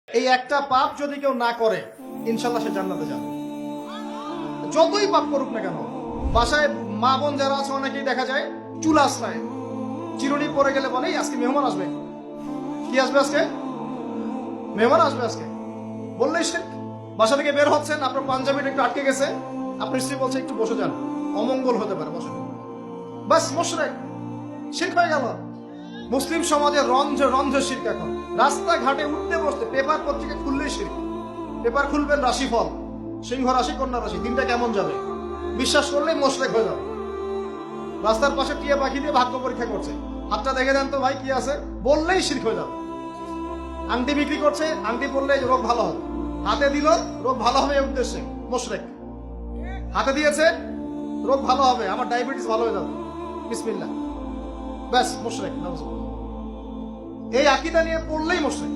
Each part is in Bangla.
এই একটা পাপ যদি কেউ না করে ইনশাল্লাহ সে জান্নাতে যাবে। যতই পাপ করুক না কেন। বাসায় মা বোন যারা আছে অনেকেই দেখা যায় চুল আশ্রয় চিরুনি পরে গেলে বলে আজকে মেহমান আসবে। কি আসবে আজকে? মেহমান আসবে আজকে বললেই সে বাসা থেকে বের হচ্ছেন, আপনার পাঞ্জাবিটা একটু আটকে গেছে, আপনার স্ত্রী বলছে একটু বসে যান, অমঙ্গল হতে পারে, বসে। বাস মুশরিক, শিরক হয়ে গেল। মুসলিম সমাজে রন্ধ্রে রন্ধ্রে শিরক। এখন রাস্তাঘাটে উঠতে বসতে পেপার পত্রিকা খুললেই শিরক। পেপার খুলবেন রাশিফল, সিংহ রাশি কন্যা রাশি, দিনটা কেমন যাবে বিশ্বাস করলেই মুশরিক হয়ে যাবে। রাস্তার পাশে টিয়া পাখি দিয়ে ভাগ্য পরীক্ষা করছে, হাতটা দেখে দেন তো ভাই কি আছে, বললেই শিরক হয়ে যাবে। আংটি বিক্রি করছে, আংটি পরলে রোগ ভালো হবে, হাতে দিল রোগ ভালো হবে এই উদ্দেশ্যে, মুশরিক। হাতে দিয়েছে রোগ ভালো হবে, আমার ডায়াবেটিস ভালো হয়ে যাবে, বিসমিল্লাহ, ব্যাস মুশরিক। এই আকীদা নিয়ে পড়লেই মুশরিক।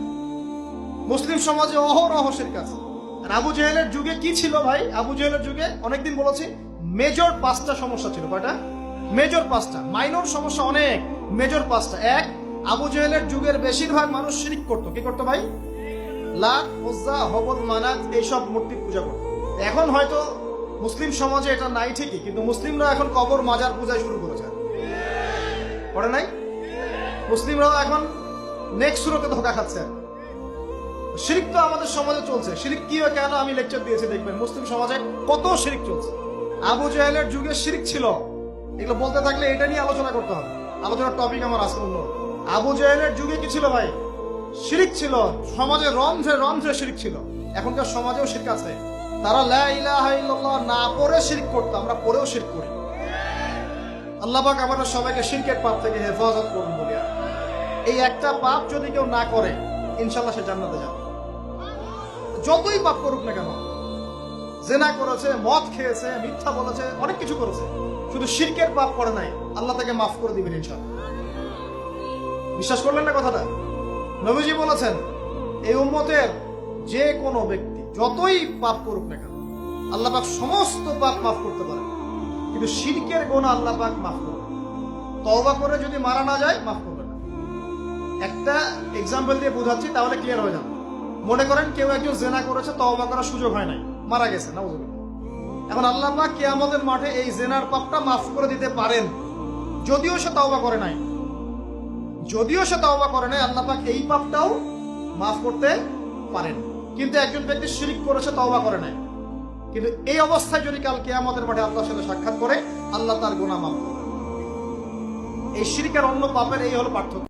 মুসলিম সমাজে অহরহ শিরক আছে। আর আবু জেহেলের যুগে কি ছিল ভাই? আবু জেহেলের যুগে অনেকদিন বলেছি মেজর 5টা সমস্যা ছিল। কয়টা? মেজর 5টা, মাইনর সমস্যা অনেক, মেজর 5টা। এক, আবু জেহেলের যুগের বেশিরভাগ মানুষ শিরক করতো। কি করতো ভাই? লাত, উজ্জা, হবল, মানাত এইসব মূর্তি পূজা করতো। এখন হয়তো মুসলিম সমাজে এটা নাই ঠিকই, কিন্তু মুসলিমরা এখন কবর মাজার পূজায় শুরু করেছে, করে নাই? মুসলিমরাও এখন নেক্সট সুরতে ধোকা খাচ্ছে। শিরক তো আমাদের সমাজে চলছে। শিরক কি হয় কেন আমি লেকচার দিয়েছি, দেখবেন মুসলিম সমাজে কত শিরক চলছে। আবু জাহেলের যুগে শিরক ছিল, এগুলো বলতে থাকলে এটা নিয়ে আলোচনা করতে হবে। আলোচনার টপিক আমার আজকে অন্য। আবু জাহেলের যুগে কি ছিল ভাই? শিরক ছিল, সমাজে রন্ধ্রে রন্ধ্রে শিরক ছিল। এখনকার সমাজেও শিরক আছে। তারা লা ইলাহা ইল্লাল্লাহ না পড়ে শিরক করতো, আমরা পড়েও শিরক করি। আল্লাহ পাক আমাদের সবাইকে শিরকের পাপ থেকে হেফাজত করুন বলি। এই একটা পাপ যদি কেউ না করে ইনশাল্লাহ সে জান্নাতে যাবে। যতই পাপ করুক না কেন, জেনা করেছে, মদ খেয়েছে, মিথ্যা বলেছে, অনেক কিছু করেছে, শুধু শিরকের পাপ করে নাই, আল্লাহ তাকে মাফ করে দিবেন ইনশাল্লাহ। বিশ্বাস করলেন না কথাটা? নবীজি বলেছেন এই উম্মতের যে কোনো ব্যক্তি যতই পাপ করুক না কেন আল্লাহ পাক সমস্ত পাপ মাফ করতে পারে, কিন্তু শিরকের গুনাহ আল্লাহ পাক মাফ করবে। তওবা করে যদি মারা না যায় মাফ করবে না। একটা এক্সাম্পল দিয়ে বোঝাচ্ছি তাহলে ক্লিয়ার হয়ে যাবে। মনে করেন কেউ একজন জেনা করেছে, তওবা করার সুযোগ হয় নাই, মারা গেছে, নাউজুবিল্লাহ। এখন আল্লাহ পাক কিয়ামতের মাঠে এই জেনার পাপটা মাফ করে দিতে পারেন, যদিও সে তওবা করে নাই। যদিও সে তওবা করে নাই, আল্লাহ পাক এই পাপটাও মাফ করতে পারেন। কিন্তু একজন ব্যক্তি শিরক করেছে, তওবা করে নাই, কিন্তু এই অবস্থায় যদি কাল কিয়ামতের মাঠে আল্লাহর সাথে সাক্ষাৎ করে, আল্লাহ তার গুনাহ মাফ করবেন। এই শিরক আর অন্য পাপের এই হলো পার্থক্য।